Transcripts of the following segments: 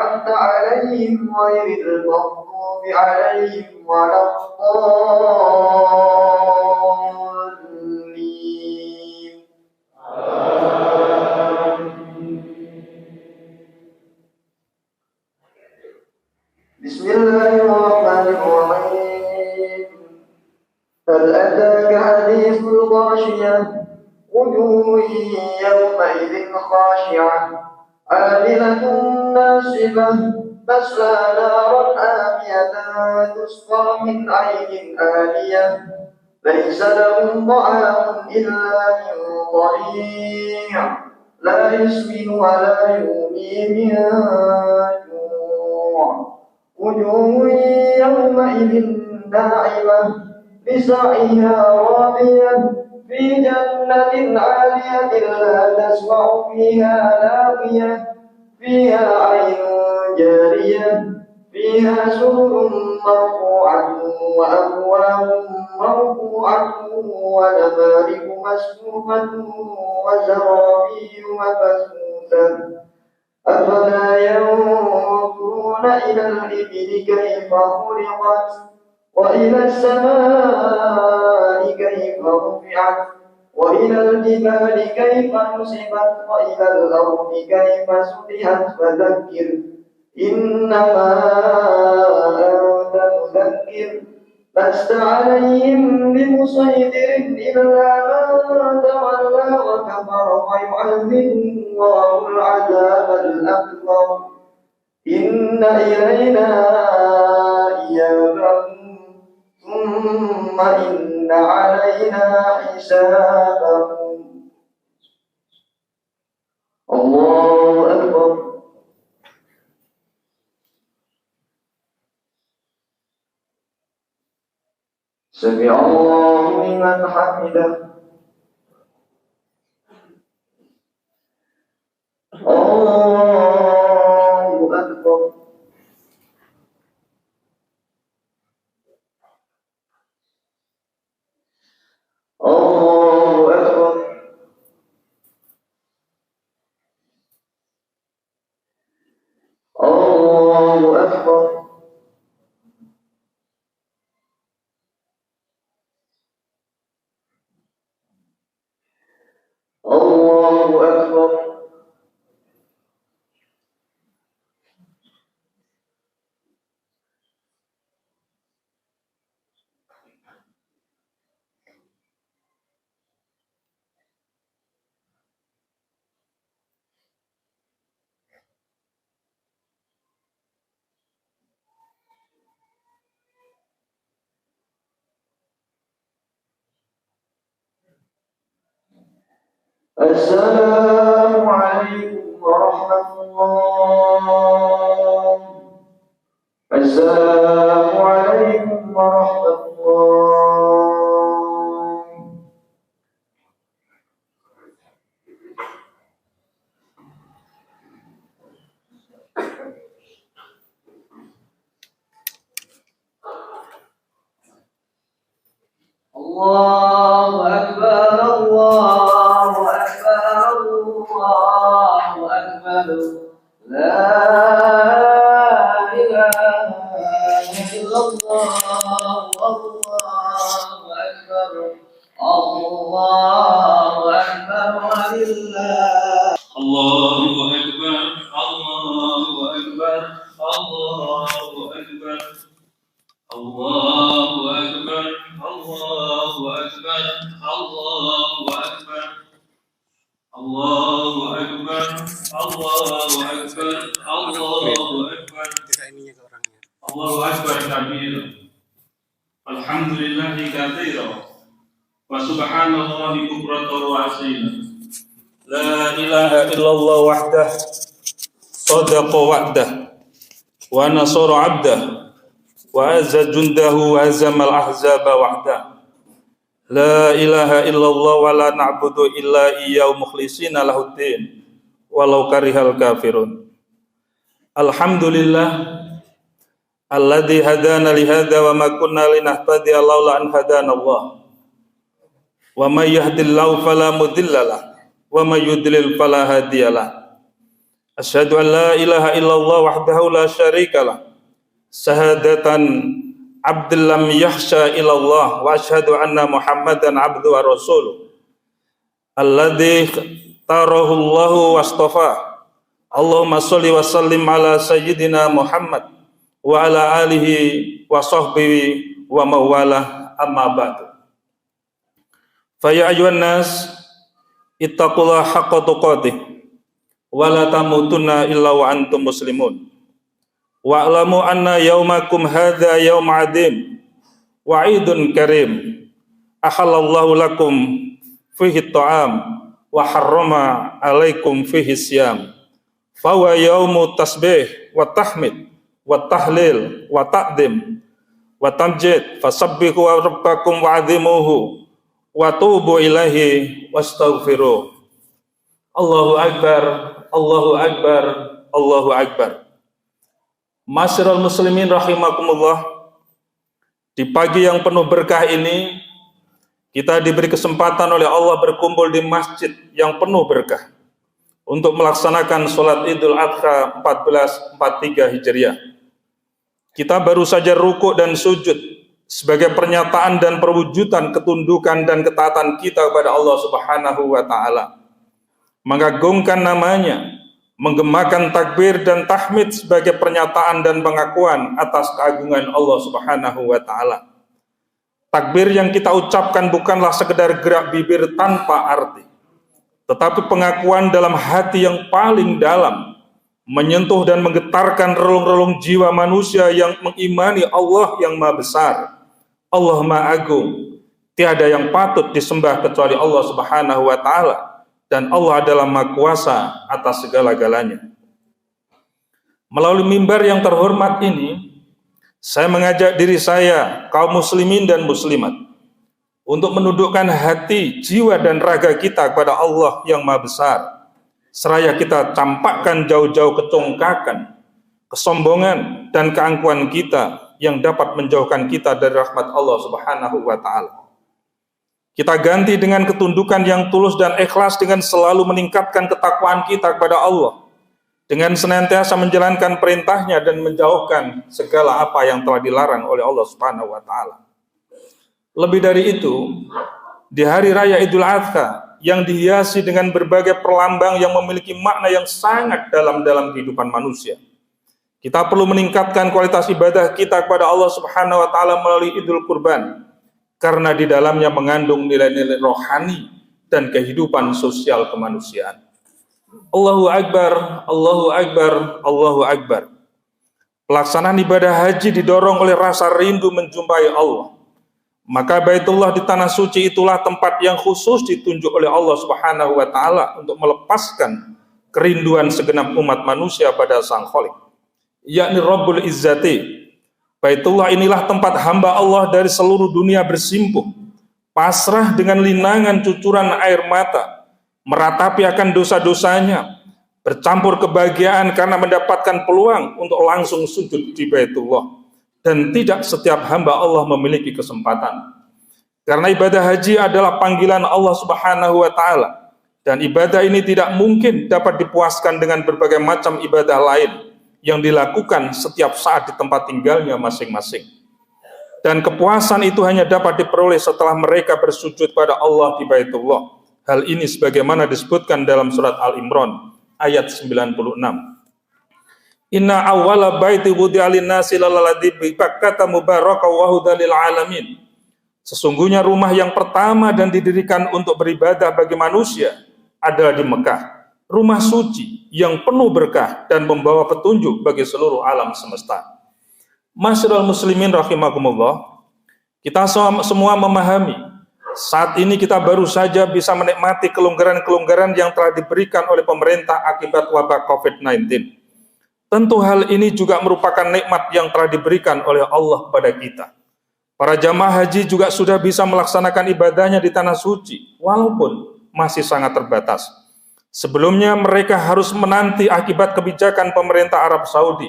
أنعمت عليهم غير المغضوب عليهم ولا الضالين. بسم الله الرحمن الرحيم. هل أتاك حديث الغاشية وجوه يومئذ خاشعة عاملة ناصبة تصلى نارا حامية تسقى من عين آنية ليس لهم طعام إلا من ضريع لا يسمن ولا يغني من جوع وجوه يومئذ ناعمة لسعيها راضية في جنة عالية لا تسمع فيها لاغية فيها عين جارية فيها سرر مرفوعة وأكواب مرفوعة ونمارق مسكوبة وزرابي مبثوثة أفلا ينظرون إلى الإبل كيف خلقت وإلى السماء كيف رفعت وإلى الجبال كيف نصبت وإلى الأرض كيف سطحت فذكر إنما أنت مذكر لست عليهم بمسيطر إلا من تولى وكفر فيعذبه الله العذاب الأكبر إن إلينا إيابهم ثم إن علينا حسابهم. الله أكبر. سمع الله لمن حمده. الله أكبر. الله أكبر. الله أكبر. الله أكبر. السلام عليكم ورحمة الله. السلام عليكم ورحمة الله. الله أكبر. الله أكبر. الله أكبر. لا إله إلا الله. الله أكبر. الله أكبر ولله. الله أكبر. الله أكبر. الله أكبر. الله أكبر. الله أكبر. الله أكبر. الله أكبر. الله أكبر. الله أكبر. الله أكبر كبيرا الحمد لله كثيرا وسبحان الله بكرة وأصيلا لا إله إلا الله وحده صدق وعده ونصر عبده وعز جنده وهزم الأحزاب وحده لا إله إلا الله ولا نعبد إلا إياه مخلصين له الدين walau karihal kafirun. Alhamdulillah alladzi hadana li hadza wa ma kunna linahtadiya laula an hadana Allah. Wa may yahdihillahu fala mudhillalah wa may yudlil fala hadiyalah. Asyhadu an la ilaha illallah wahdahu la syarikalah syahadatan abdul lam yahsya ilallah wa asyhadu anna Muhammadan abduhu wa rasuluh alladzi tarahu Allahu wastafa. Allahumma sholli wa sallim ala sayyidina Muhammad wa ala alihi wa sahbihi wa mawala amma ba'du. Fa ya ayyuhan nas ittaqullaha haqqa tuqatih wa la tamutunna illa wa antum muslimun. Wa'lamu anna yaumakum hadza yaum 'adzim wa 'idun karim. Ahallallahu lakum fihi ta'am wa harrama 'alaikum fihi siyam. Fa huwa yaumu tasbih wa tahmid wa tahlil wa ta'dzim wa tamjid fasabbihu rabbakum wa'dzimuhu wa tubu ilaihi wastaghfiruh. Allahu akbar, Allahu akbar, Allahu akbar. Masyarul muslimin rahimakumullah, di pagi yang penuh berkah ini kita diberi kesempatan oleh Allah berkumpul di masjid yang penuh berkah untuk melaksanakan sholat Idul Adha 1443 Hijriah. Kita baru saja rukuk dan sujud sebagai pernyataan dan perwujudan ketundukan dan ketaatan kita kepada Allah Subhanahu wa Ta'ala, mengagungkan namanya, menggemakan takbir dan tahmid sebagai pernyataan dan pengakuan atas keagungan Allah Subhanahu wa Ta'ala. Takbir yang kita ucapkan bukanlah sekedar gerak bibir tanpa arti, tetapi pengakuan dalam hati yang paling dalam, menyentuh dan menggetarkan relung-relung jiwa manusia yang mengimani Allah yang Maha Besar, Allah Maha Agung, tiada yang patut disembah kecuali Allah Subhanahu wa Ta'ala, dan Allah adalah Maha Kuasa atas segala-galanya. Melalui mimbar yang terhormat ini, saya mengajak diri saya, kaum muslimin dan muslimat, untuk menundukkan hati, jiwa dan raga kita kepada Allah yang Maha Besar, seraya kita campakkan jauh-jauh kecongkakan, kesombongan dan keangkuhan kita yang dapat menjauhkan kita dari rahmat Allah Subhanahu wa Ta'ala. Kita ganti dengan ketundukan yang tulus dan ikhlas dengan selalu meningkatkan ketakwaan kita kepada Allah, dengan senantiasa menjalankan perintahnya dan menjauhkan segala apa yang telah dilarang oleh Allah Subhanahu wa Ta'ala. Lebih dari itu, di hari raya Idul Adha yang dihiasi dengan berbagai perlambang yang memiliki makna yang sangat dalam kehidupan manusia, kita perlu meningkatkan kualitas ibadah kita kepada Allah Subhanahu wa Ta'ala melalui Idul Kurban, karena di dalamnya mengandung nilai-nilai rohani dan kehidupan sosial kemanusiaan. Allahu Akbar, Allahu Akbar, Allahu Akbar. Pelaksanaan ibadah haji didorong oleh rasa rindu menjumpai Allah. Maka Baitullah di tanah suci itulah tempat yang khusus ditunjuk oleh Allah Subhanahu wa Ta'ala untuk melepaskan kerinduan segenap umat manusia pada Sang Khalik, yakni Rabbul Izzati. Baitullah inilah tempat hamba Allah dari seluruh dunia bersimpuh, pasrah dengan linangan cucuran air mata, meratapi akan dosa-dosanya, bercampur kebahagiaan karena mendapatkan peluang untuk langsung sujud di Baitullah. Dan tidak setiap hamba Allah memiliki kesempatan. Karena ibadah haji adalah panggilan Allah Subhanahu wa Ta'ala, dan ibadah ini tidak mungkin dapat dipuaskan dengan berbagai macam ibadah lain yang dilakukan setiap saat di tempat tinggalnya masing-masing. Dan kepuasan itu hanya dapat diperoleh setelah mereka bersujud pada Allah di Baitullah. Hal ini sebagaimana disebutkan dalam surat Al-Imran ayat 96. Inna awwala baiti wudi'a lin-nasi lalladzi bi Bakkah mubarakan wa hudan lil alamin. Sesungguhnya rumah yang pertama dan didirikan untuk beribadah bagi manusia adalah di Mekah, rumah suci yang penuh berkah dan membawa petunjuk bagi seluruh alam semesta. Masyarul muslimin rahimakumullah, kita semua memahami saat ini kita baru saja bisa menikmati kelonggaran-kelonggaran yang telah diberikan oleh pemerintah akibat wabah COVID-19. Tentu hal ini juga merupakan nikmat yang telah diberikan oleh Allah kepada kita. Para jamaah haji juga sudah bisa melaksanakan ibadahnya di tanah suci, walaupun masih sangat terbatas. Sebelumnya mereka harus menanti akibat kebijakan pemerintah Arab Saudi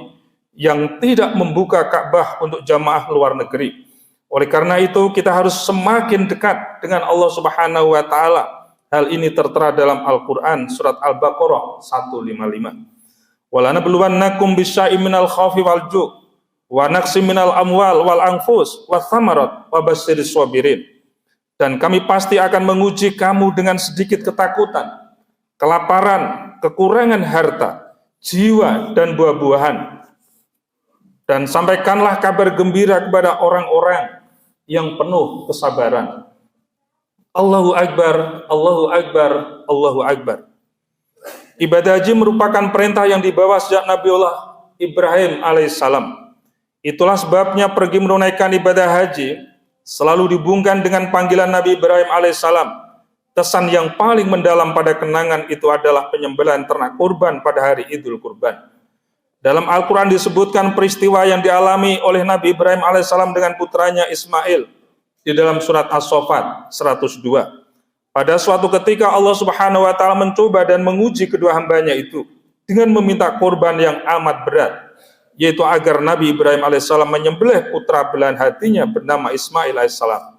yang tidak membuka Ka'bah untuk jamaah luar negeri. Oleh karena itu kita harus semakin dekat dengan Allah Subhanahu wa Ta'ala. Hal ini tertera dalam Al-Quran surat Al-Baqarah 155. Walanabluwannakum bisyai'in minal khaufi wal ju' wa naqsim minal amwal wal anfus wath thamarat wabasyiris sabirin. Dan kami pasti akan menguji kamu dengan sedikit ketakutan, kelaparan, kekurangan harta, jiwa, dan buah-buahan. Dan sampaikanlah kabar gembira kepada orang-orang yang penuh kesabaran. Allahu Akbar, Allahu Akbar, Allahu Akbar. Ibadah haji merupakan perintah yang dibawa sejak Nabiullah Ibrahim alaihissalam. Itulah sebabnya pergi menunaikan ibadah haji selalu dihubungkan dengan panggilan Nabi Ibrahim alaihissalam. Kesan yang paling mendalam pada kenangan itu adalah penyembelihan ternak kurban pada hari Idul Kurban. Dalam Al-Quran disebutkan peristiwa yang dialami oleh Nabi Ibrahim alaihissalam dengan putranya Ismail di dalam surat As-Saffat 102. Pada suatu ketika Allah Subhanahu wa taala mencoba dan menguji kedua hambanya itu dengan meminta kurban yang amat berat, yaitu agar Nabi Ibrahim alaihissalam menyembelih putra belahan hatinya bernama Ismail alaihissalam.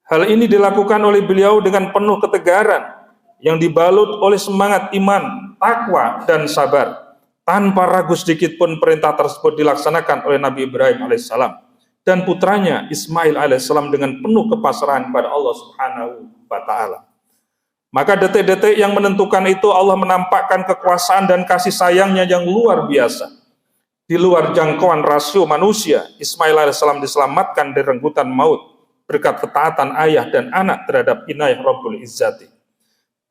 Hal ini dilakukan oleh beliau dengan penuh ketegaran yang dibalut oleh semangat iman, takwa, dan sabar. Tanpa ragu sedikit pun perintah tersebut dilaksanakan oleh Nabi Ibrahim alaihissalam dan putranya Ismail alaihissalam dengan penuh kepasrahan kepada Allah Subhanahu wa taala. Maka detik-detik yang menentukan itu Allah menampakkan kekuasaan dan kasih sayangnya yang luar biasa. Di luar jangkauan rasio manusia, Ismail alaihissalam diselamatkan dari rengkutan maut berkat ketaatan ayah dan anak terhadap inayah Rabbul Izzati.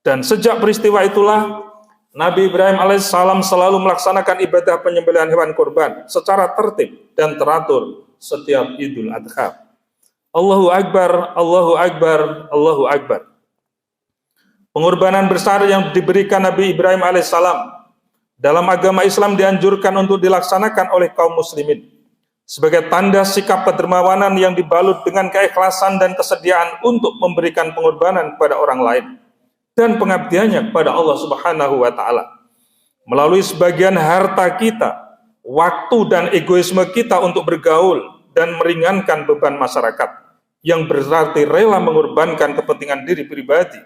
Dan sejak peristiwa itulah Nabi Ibrahim alaihissalam selalu melaksanakan ibadah penyembelihan hewan kurban secara tertib dan teratur setiap Idul Adha. Allahu Akbar, Allahu Akbar, Allahu Akbar. Pengorbanan besar yang diberikan Nabi Ibrahim alaihissalam dalam agama Islam dianjurkan untuk dilaksanakan oleh kaum muslimin sebagai tanda sikap kedermawanan yang dibalut dengan keikhlasan dan kesediaan untuk memberikan pengorbanan kepada orang lain dan pengabdiannya kepada Allah Subhanahu wa taala melalui sebagian harta kita, waktu dan egoisme kita untuk bergaul dan meringankan beban masyarakat yang berarti rela mengorbankan kepentingan diri pribadi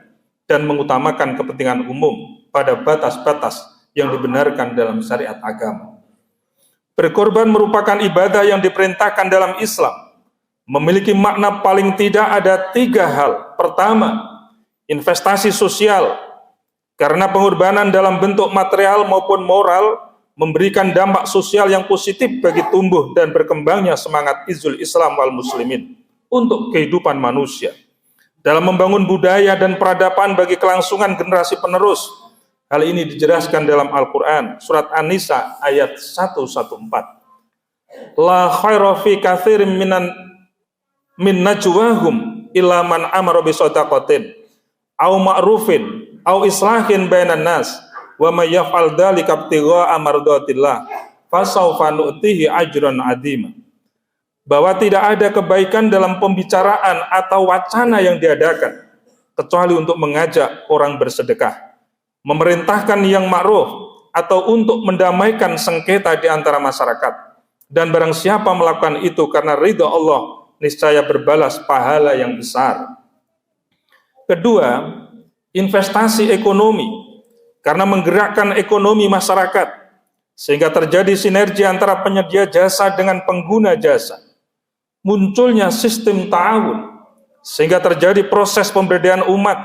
dan mengutamakan kepentingan umum pada batas-batas yang dibenarkan dalam syariat agama. Berkorban merupakan ibadah yang diperintahkan dalam Islam. Memiliki makna paling tidak ada 3 hal. Pertama, investasi sosial. Karena pengorbanan dalam bentuk material maupun moral memberikan dampak sosial yang positif bagi tumbuh dan berkembangnya semangat izul Islam wal muslimin untuk kehidupan manusia. Dalam membangun budaya dan peradaban bagi kelangsungan generasi penerus. Hal ini dijelaskan dalam Al-Quran, surat An-Nisa ayat 114. La khaira fi katsirin min najwahum illa man amara bi shadaqatin aw ma'rufin aw islahin bainan nas wa may yaf'al dzalika ibtigha'a mardatillah fasawfa nu'tihi ajran 'azima. Bahwa tidak ada kebaikan dalam pembicaraan atau wacana yang diadakan kecuali untuk mengajak orang bersedekah, memerintahkan yang ma'ruf, atau untuk mendamaikan sengketa di antara masyarakat. Dan barang siapa melakukan itu karena ridha Allah, niscaya berbalas pahala yang besar. Kedua, investasi ekonomi, karena menggerakkan ekonomi masyarakat, sehingga terjadi sinergi antara penyedia jasa dengan pengguna jasa. Munculnya sistem ta'awun, sehingga terjadi proses pemberdayaan umat,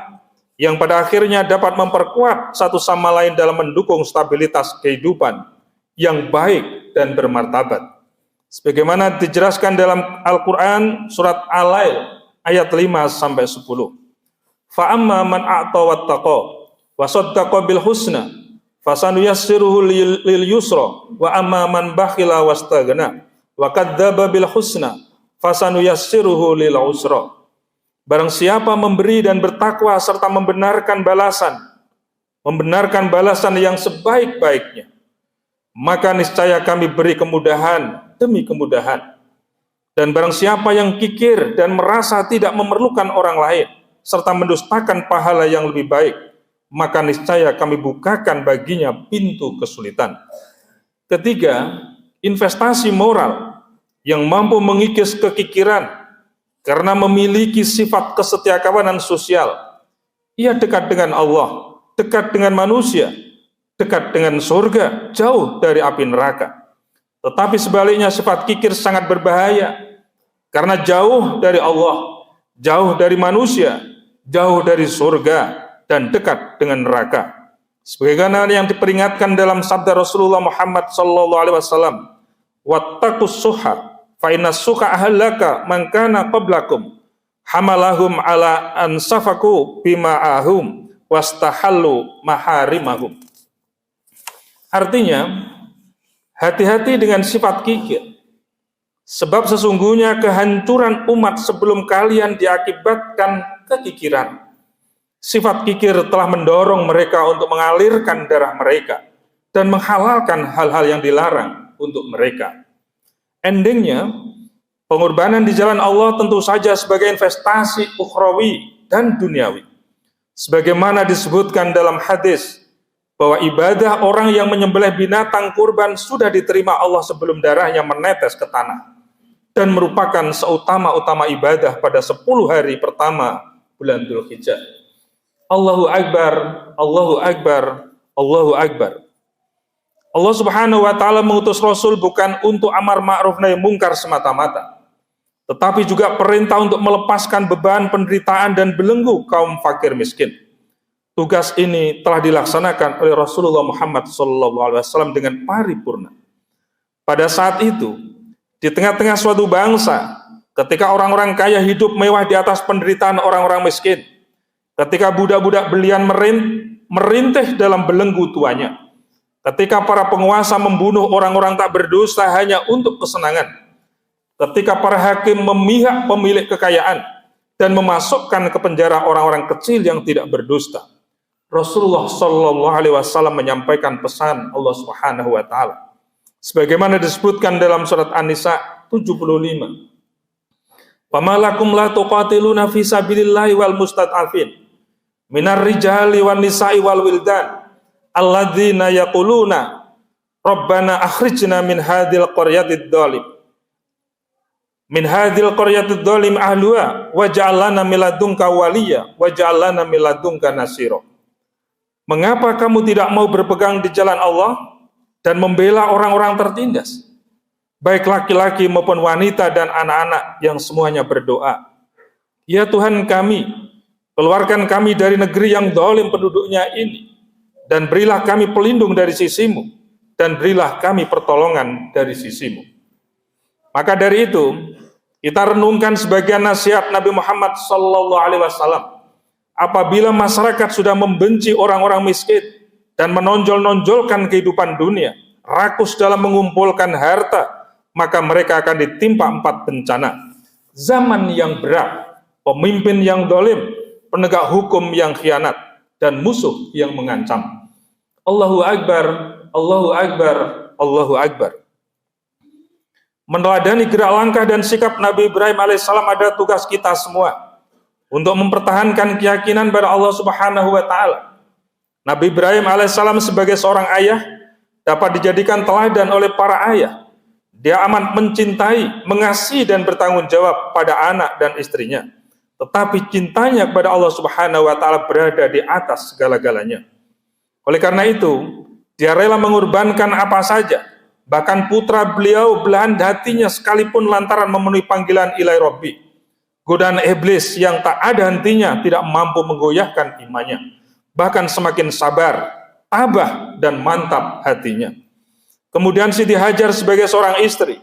yang pada akhirnya dapat memperkuat satu sama lain dalam mendukung stabilitas kehidupan yang baik dan bermartabat. Sebagaimana dijelaskan dalam Al-Quran surat Al-Lail ayat 5-10. Fa'amma man a'ta wattaqa wa saddaqa bil husna fasanuyassiruhu lil yusra wa amma man bakhila wastaghna wa kadzdzaba bil husna fasanuyassiruhu lil usra. Barang siapa memberi dan bertakwa serta membenarkan balasan yang sebaik-baiknya, maka niscaya kami beri kemudahan demi kemudahan. Dan barang siapa yang kikir dan merasa tidak memerlukan orang lain, serta mendustakan pahala yang lebih baik, maka niscaya kami bukakan baginya pintu kesulitan. Ketiga, investasi moral yang mampu mengikis kekikiran karena memiliki sifat kesetiakawanan sosial. Ia dekat dengan Allah, dekat dengan manusia, dekat dengan surga, jauh dari api neraka. Tetapi sebaliknya sifat kikir sangat berbahaya, karena jauh dari Allah, jauh dari manusia, jauh dari surga, dan dekat dengan neraka. Sebagaimana yang diperingatkan dalam sabda Rasulullah Muhammad SAW, wattaqus suha, fa inna suha ahlaka man kana qablakum, hamalahum ala ansafaku bima'ahum, wastahallu maharimahum. Artinya, hati-hati dengan sifat kikir, sebab sesungguhnya kehancuran umat sebelum kalian diakibatkan kekikiran. Sifat kikir telah mendorong mereka untuk mengalirkan darah mereka dan menghalalkan hal-hal yang dilarang untuk mereka. Endingnya, pengorbanan di jalan Allah tentu saja sebagai investasi ukhrawi dan duniawi. Sebagaimana disebutkan dalam hadis, bahwa ibadah orang yang menyembelih binatang kurban sudah diterima Allah sebelum darahnya menetes ke tanah, dan merupakan seutama-utama ibadah pada 10 hari pertama bulan Dzulhijjah. Allahu Akbar, Allahu Akbar, Allahu Akbar. Allah Subhanahu wa Ta'ala mengutus Rasul bukan untuk amar ma'ruf nahi mungkar semata-mata, tetapi juga perintah untuk melepaskan beban penderitaan dan belenggu kaum fakir miskin. Tugas ini telah dilaksanakan oleh Rasulullah Muhammad SAW dengan paripurna. Pada saat itu, di tengah-tengah suatu bangsa, ketika orang-orang kaya hidup mewah di atas penderitaan orang-orang miskin, ketika budak-budak belian merintih dalam belenggu tuanya, ketika para penguasa membunuh orang-orang tak berdosa hanya untuk kesenangan, ketika para hakim memihak pemilik kekayaan dan memasukkan ke penjara orang-orang kecil yang tidak berdusta, Rasulullah SAW menyampaikan pesan Allah Subhanahu wa Ta'ala sebagaimana disebutkan dalam surat An-Nisa 75. Pamalakum la tuqatiluna fi sabilillahi wal mustad'afin minar rijali wan nisa'i wal wildan alladzina yaquluna rabbana akhrijna min hadhil qaryatid dhalim ahluha waj'al lana min ladunka waliyya waj'al lana min ladunka nasira. Mengapa kamu tidak mau berpegang di jalan Allah dan membela orang-orang tertindas, baik laki-laki maupun wanita dan anak-anak yang semuanya berdoa, ya Tuhan kami, keluarkan kami dari negeri yang zalim penduduknya ini, dan berilah kami pelindung dari sisimu, dan berilah kami pertolongan dari sisimu. Maka dari itu, kita renungkan sebagian nasihat Nabi Muhammad SAW. Apabila masyarakat sudah membenci orang-orang miskin dan menonjol-nonjolkan kehidupan dunia, rakus dalam mengumpulkan harta, maka mereka akan ditimpa 4 bencana. Zaman yang berat, pemimpin yang zalim, penegak hukum yang khianat, dan musuh yang mengancam. Allahu Akbar, Allahu Akbar, Allahu Akbar. Meneladani gerak langkah dan sikap Nabi Ibrahim alaihissalam ada tugas kita semua untuk mempertahankan keyakinan pada Allah Subhanahu wa Ta'ala. Nabi Ibrahim alaihissalam sebagai seorang ayah dapat dijadikan teladan oleh para ayah. Dia amat mencintai, mengasihi dan bertanggung jawab pada anak dan istrinya. Tetapi cintanya kepada Allah Subhanahu wa Ta'ala berada di atas segala-galanya. Oleh karena itu, dia rela mengorbankan apa saja, bahkan putra beliau belahan hatinya sekalipun lantaran memenuhi panggilan Ilai Rabbi. Godaan iblis yang tak ada hentinya tidak mampu menggoyahkan imannya. Bahkan semakin sabar, tabah, dan mantap hatinya. Kemudian Siti Hajar sebagai seorang istri,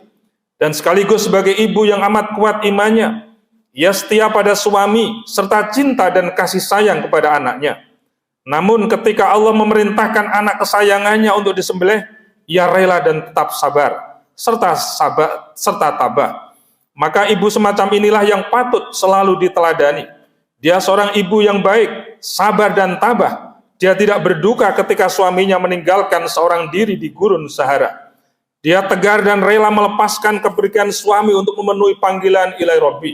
dan sekaligus sebagai ibu yang amat kuat imannya, ia setia pada suami, serta cinta dan kasih sayang kepada anaknya. Namun ketika Allah memerintahkan anak kesayangannya untuk disembelih, ia rela dan tetap sabar, serta tabah. Maka ibu semacam inilah yang patut selalu diteladani. Dia seorang ibu yang baik, sabar dan tabah. Dia tidak berduka ketika suaminya meninggalkan seorang diri di gurun Sahara. Dia tegar dan rela melepaskan keberikan suami untuk memenuhi panggilan Ilai Rabbi.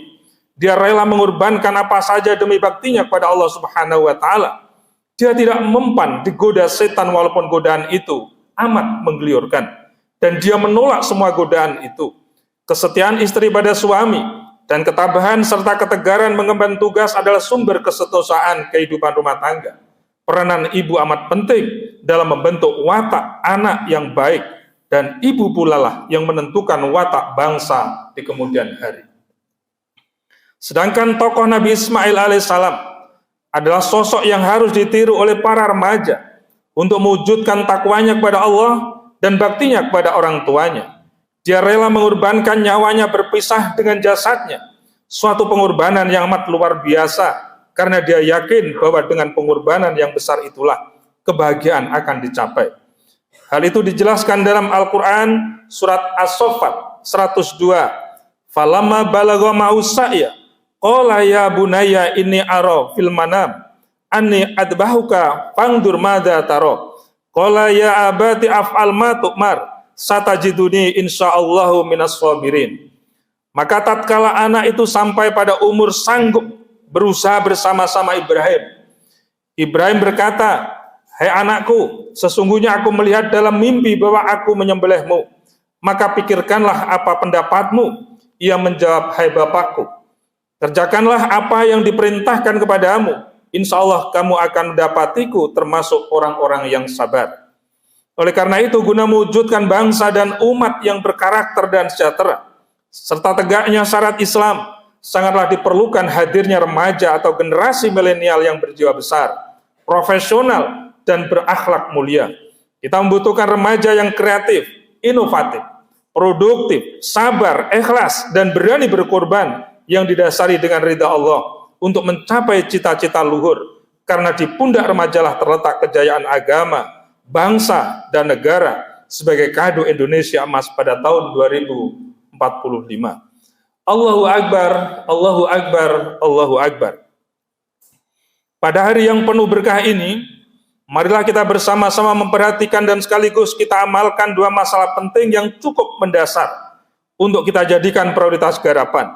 Dia rela mengorbankan apa saja demi baktinya kepada Allah Subhanahu wa Ta'ala. Dia tidak mempan digoda setan walaupun godaan itu amat menggeliurkan. Dan dia menolak semua godaan itu. Kesetiaan istri pada suami dan ketabahan serta ketegaran mengemban tugas adalah sumber kesetiaan kehidupan rumah tangga. Peranan ibu amat penting dalam membentuk watak anak yang baik, dan ibu pula lah yang menentukan watak bangsa di kemudian hari. Sedangkan tokoh Nabi Ismail alaihissalam adalah sosok yang harus ditiru oleh para remaja untuk mewujudkan takwanya kepada Allah dan baktinya kepada orang tuanya. Dia rela mengorbankan nyawanya berpisah dengan jasadnya, suatu pengorbanan yang amat luar biasa, karena dia yakin bahwa dengan pengorbanan yang besar itulah kebahagiaan akan dicapai. Hal itu dijelaskan dalam Al-Quran surat As-Saffat 102. Falamma balagha ma'usaya qala ya bunayya inni ara fil manam anni adbahuka fangdur madza tara qala ya abati af'al ma tu'mar satajiduni insyaallahu minas sabirin. Maka tatkala anak itu sampai pada umur sanggup berusaha bersama-sama Ibrahim berkata, "Hai anakku, sesungguhnya aku melihat dalam mimpi bahwa aku menyembelihmu. Maka pikirkanlah apa pendapatmu." Ia menjawab, "Hai bapakku, kerjakanlah apa yang diperintahkan kepadamu. Insya Allah kamu akan mendapatiku termasuk orang-orang yang sabar." Oleh karena itu, guna mewujudkan bangsa dan umat yang berkarakter dan sejahtera, serta tegaknya syariat Islam, sangatlah diperlukan hadirnya remaja atau generasi milenial yang berjiwa besar, profesional, dan berakhlak mulia. Kita membutuhkan remaja yang kreatif, inovatif, produktif, sabar, ikhlas, dan berani berkorban yang didasari dengan ridha Allah untuk mencapai cita-cita luhur, karena di pundak remajalah terletak kejayaan agama, bangsa, dan negara sebagai kado Indonesia emas pada tahun 2045. Allahu Akbar, Allahu Akbar, Allahu Akbar. Pada hari yang penuh berkah ini, marilah kita bersama-sama memperhatikan dan sekaligus kita amalkan dua masalah penting yang cukup mendasar untuk kita jadikan prioritas garapan,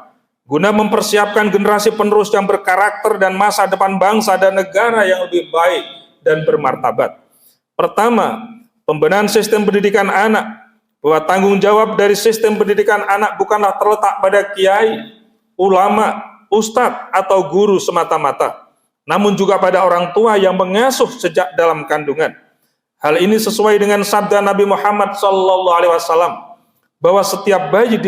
guna mempersiapkan generasi penerus yang berkarakter dan masa depan bangsa dan negara yang lebih baik dan bermartabat. Pertama, pembenahan sistem pendidikan anak, bahwa tanggung jawab dari sistem pendidikan anak bukanlah terletak pada kiai, ulama, ustadz, atau guru semata-mata, namun juga pada orang tua yang mengasuh sejak dalam kandungan. Hal ini sesuai dengan sabda Nabi Muhammad SAW, bahwa setiap bayi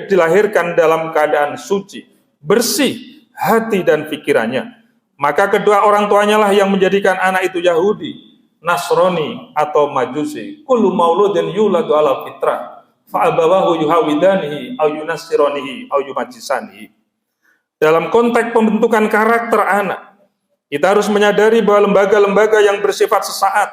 dilahirkan dalam keadaan suci, bersih, hati dan pikirannya. Maka kedua orang tuanya lah yang menjadikan anak itu Yahudi, Nasrani, atau Majusi. Kullu mauludin yuladu ala fitrah fa abawahu yuhawidanihi au yunassiranihi au yumajisanihi. Dalam konteks pembentukan karakter anak, kita harus menyadari bahwa lembaga-lembaga yang bersifat sesaat,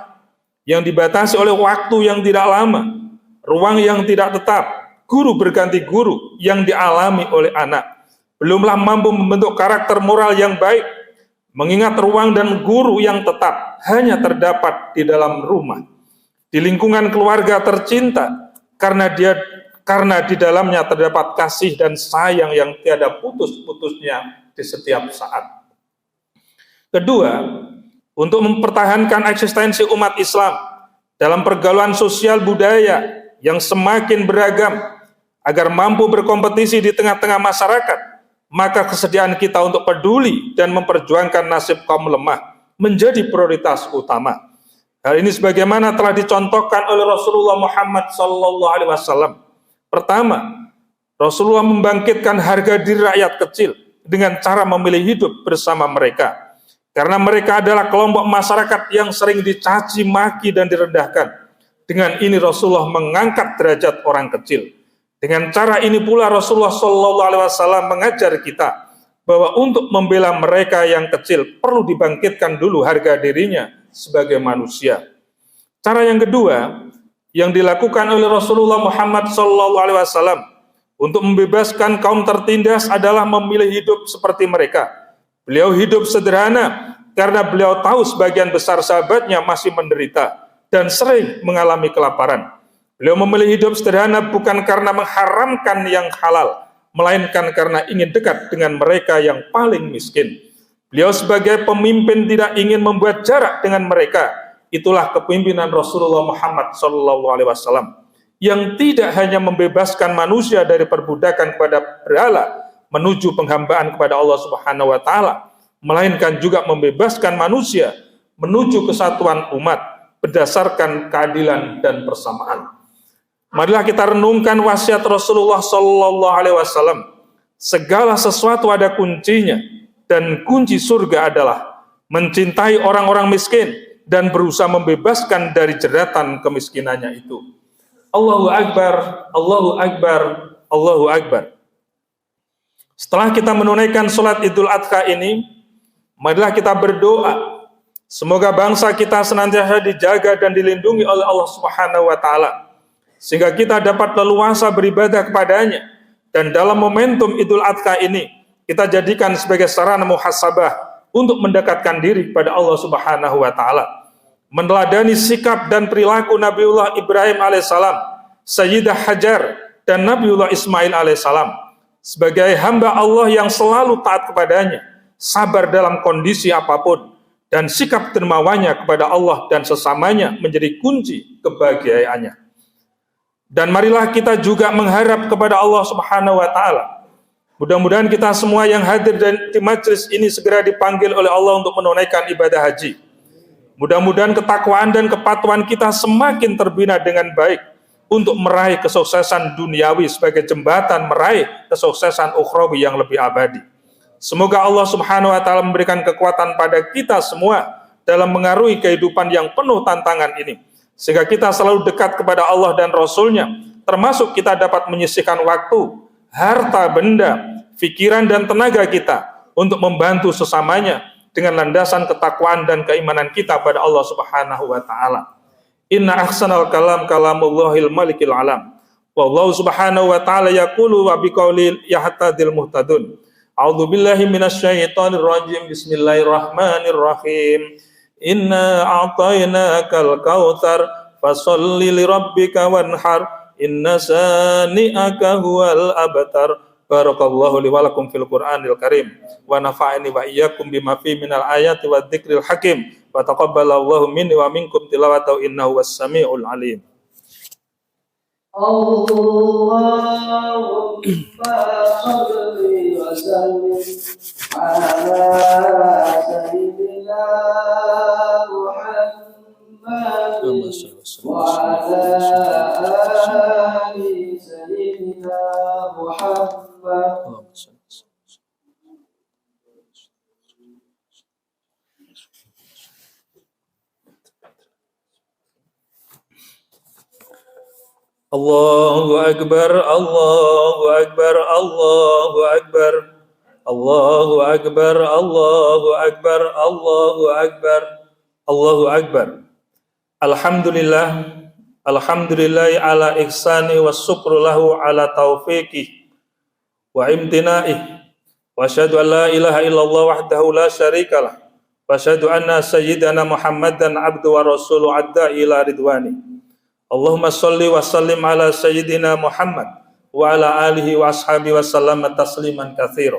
yang dibatasi oleh waktu yang tidak lama, ruang yang tidak tetap, guru berganti guru yang dialami oleh anak, belumlah mampu membentuk karakter moral yang baik, mengingat ruang dan guru yang tetap hanya terdapat di dalam rumah, di lingkungan keluarga tercinta, karena di dalamnya terdapat kasih dan sayang yang tiada putus-putusnya di setiap saat. Kedua, untuk mempertahankan eksistensi umat Islam dalam pergaulan sosial budaya yang semakin beragam, agar mampu berkompetisi di tengah-tengah masyarakat, maka kesediaan kita untuk peduli dan memperjuangkan nasib kaum lemah menjadi prioritas utama. Hal ini sebagaimana telah dicontohkan oleh Rasulullah Muhammad SAW. Pertama, Rasulullah membangkitkan harga diri rakyat kecil dengan cara memilih hidup bersama mereka, karena mereka adalah kelompok masyarakat yang sering dicaci maki dan direndahkan. Dengan ini Rasulullah mengangkat derajat orang kecil. Dengan cara ini pula Rasulullah SAW mengajar kita bahwa untuk membela mereka yang kecil perlu dibangkitkan dulu harga dirinya sebagai manusia. Cara yang kedua yang dilakukan oleh Rasulullah Muhammad SAW untuk membebaskan kaum tertindas adalah memilih hidup seperti mereka. Beliau hidup sederhana karena beliau tahu sebagian besar sahabatnya masih menderita dan sering mengalami kelaparan. Beliau memilih hidup sederhana bukan karena mengharamkan yang halal, melainkan karena ingin dekat dengan mereka yang paling miskin. Beliau sebagai pemimpin tidak ingin membuat jarak dengan mereka. Itulah kepemimpinan Rasulullah Muhammad SAW, yang tidak hanya membebaskan manusia dari perbudakan kepada berhala menuju penghambaan kepada Allah Subhanahu wa taala, melainkan juga membebaskan manusia menuju kesatuan umat berdasarkan keadilan dan persamaan. Marilah kita renungkan wasiat Rasulullah Sallallahu Alaihi Wasallam. Segala sesuatu ada kuncinya, dan kunci surga adalah mencintai orang-orang miskin dan berusaha membebaskan dari jeratan kemiskinannya itu. Allahu Akbar, Allahu Akbar, Allahu Akbar. Setelah kita menunaikan sholat Idul Adha ini, marilah kita berdoa. Semoga bangsa kita senantiasa dijaga dan dilindungi oleh Allah Subhanahu wa Ta'ala, sehingga kita dapat leluasa beribadah kepadanya. Dan dalam momentum Idul Adha ini, kita jadikan sebagai sarana muhasabah untuk mendekatkan diri kepada Allah Subhanahu wa Ta'ala, meneladani sikap dan perilaku Nabiullah Ibrahim alaihissalam, Sayyidah Hajar, dan Nabiullah Ismail alaihissalam sebagai hamba Allah yang selalu taat kepadanya, sabar dalam kondisi apapun, dan sikap dermawannya kepada Allah dan sesamanya menjadi kunci kebahagiaannya. Dan marilah kita juga mengharap kepada Allah Subhanahu wa Ta'ala. Mudah-mudahan kita semua yang hadir di majelis ini segera dipanggil oleh Allah untuk menunaikan ibadah haji. Mudah-mudahan ketakwaan dan kepatuhan kita semakin terbina dengan baik untuk meraih kesuksesan duniawi sebagai jembatan meraih kesuksesan ukhrawi yang lebih abadi. Semoga Allah Subhanahu wa Ta'ala memberikan kekuatan pada kita semua dalam mengarungi kehidupan yang penuh tantangan ini, sehingga kita selalu dekat kepada Allah dan Rasul-Nya, termasuk kita dapat menyisihkan waktu, harta, benda, pikiran, dan tenaga kita untuk membantu sesamanya dengan landasan ketakwaan dan keimanan kita pada Allah Subhanahu wa Ta'ala. Inna ahsanal kalam kalamullahil malikil alam. Wallahu subhanahu wa ta'ala yaqulu wa biqauli yahtadil muhtadun. A'udzu billahi minasyaitonir rajim. Bismillahirrahmanirrahim. Inna a'tainakal kautsar fasholli lirabbika wanhar. Inna sani'aka huwal abtar. Barakallahu li wa lakum fil Qur'anil Karim wa nafa'ani wa iyyakum bima fi minal ayati wa dzikril hakim wa taqabbalallahu minni wa minkum tilawatahu innahu was-sami'ul alim. Allahumma shalli wa sallim ala sayyidina Muhammad wa ala ali sayyidina Muhammad. Allahu Akbar, Allahu Akbar, Allahu Akbar, Allahu Akbar, Allahu Akbar, Allahu Akbar, Allahu Akbar. Alhamdulillah, alhamdulillahi ala ihsani wa syukru lahu ala taufiqih wa imtinaih. Wa asyhadu an la ilaha illallah wahdahu la syarikalah. Wa asyhadu anna sayyidana Muhammadan abdu wa rasuluh adda ila ridwani. Allahumma sholli wa sallim ala sayyidina Muhammad wa ala alihi wa ashabihi wa sallam tasliman katsira.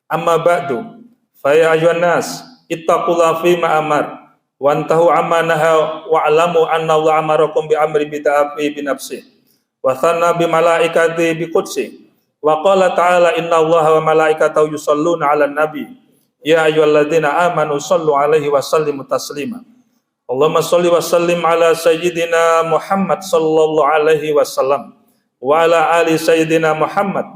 Amma ba'du, fa ya ayyuhan nas ittaqullaha fima amar wa antahu amma naha wa alamu anna Allah amarakum bi amri bid'afi bi nafsi wa thanna bi malaikati bi qudsi wa qala ta'ala inna Allaha wa malaikatahu yusholluna 'alan nabi ya ayyuhalladzina amanu shollu 'alaihi wa sallimu taslima. Allahumma sholli wa sallim ala sayyidina Muhammad sallallahu alaihi wasallam wa ala ali sayyidina Muhammad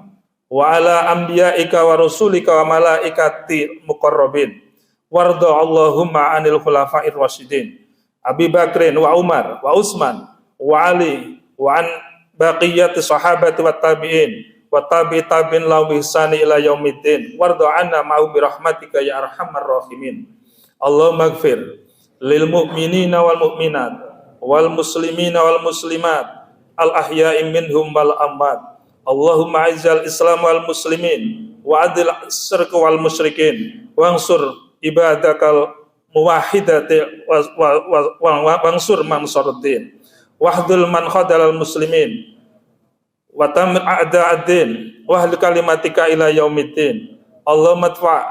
wa ala anbiya'ika wa rasulika wa malaikati muqarrabin warda Allahumma anil khulafa'ir rasyidin Abi Bakrin wa Umar wa Utsman wa Ali wa an baqiyati sahabati wa tabi'in wa tabi'in lahu bi ihsani ila yaumiddin warda anna ma'u bi rahmatika ya arhamar rahimin. Allahumma ighfir lil mu'minina wal mu'minat wal muslimina wal muslimat al ahya'i minhum wal amwat. Allahumma izzal islam wal muslimin wa adil syirk wal musyrikin wansur ibadakal muwahhidati wansur mansuruddin wahdul man khadalal muslimin wa tamir a'da'ad-din wa ahli kalimatika ila yaumiddin. Allahumma dfa'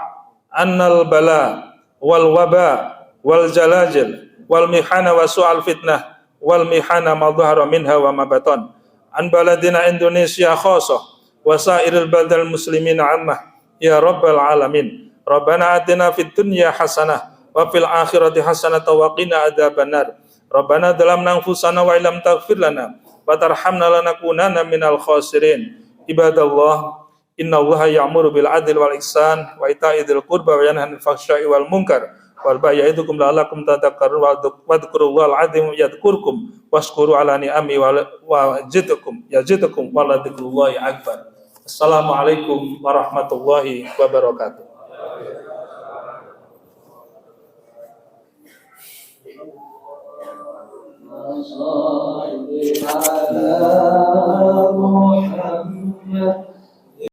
annal bala wal waba wal jalajil wal mihana wa su'al fitnah wal mihana ma dhahara minha wa ma batan an baladina Indonesia khassah wa sairil baladil muslimin ammah ya rabbal alamin. Rabbana atina fid dunya hasanah wa fil akhirati hasanatan wa qina adzabannar. Rabbana dzalamna anfusana wa illam taghfir lana wa tarhamna lanakunanna minal khasirin. Ibadallah, innallaha ya'muru bil adli wal ihsan wa ita'i dzil qurba wa yanha 'anil fahsya'i wal munkar wal baghi ya'idukum la'allakum tadhakkarun wadhkurullahal 'azim yadhkurkum washkuru 'ala ni'ami wa yazidkum wa la dzikrullahi akbar. Assalamualaikum warahmatullahi wabarakatuh. صل على محمد